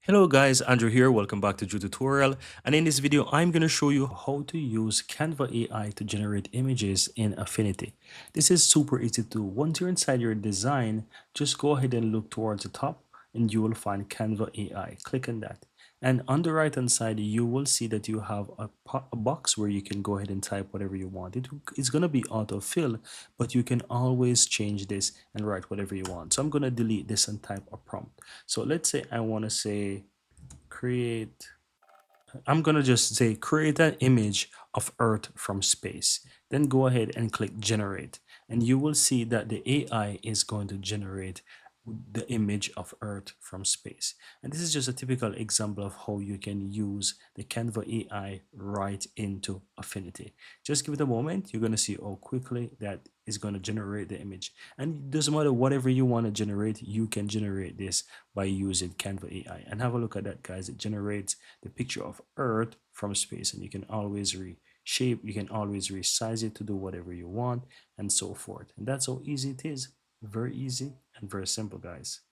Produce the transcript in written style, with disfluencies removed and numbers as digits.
Hello guys, Andrew here. Welcome back to Drew Tutorial. And in this video, I'm going to show you how to use Canva AI to generate images in Affinity. This is super easy to do. Once you're inside your design, just go ahead and look towards the top and you will find Canva AI. Click on that. And on the right hand side, you will see that you have a box where you can go ahead and type whatever you want. It's going to be autofill, but you can always change this and write whatever you want. So I'm going to delete this and type a prompt. So let's say I want to say create, I'm going to just say create an image of Earth from space. Then go ahead and click generate. And you will see that the AI is going to generate the image of Earth from space. And this is just a typical example of how you can use the Canva AI right into Affinity. Just give it a moment. You're going to see how quickly that is going to generate the image. And it doesn't matter whatever you want to generate, you can generate this by using Canva AI. And have a look at that, guys. It generates the picture of Earth from space, and you can always reshape, you can always resize it to do whatever you want, and so forth. And that's how easy it is. Very easy and very simple, guys.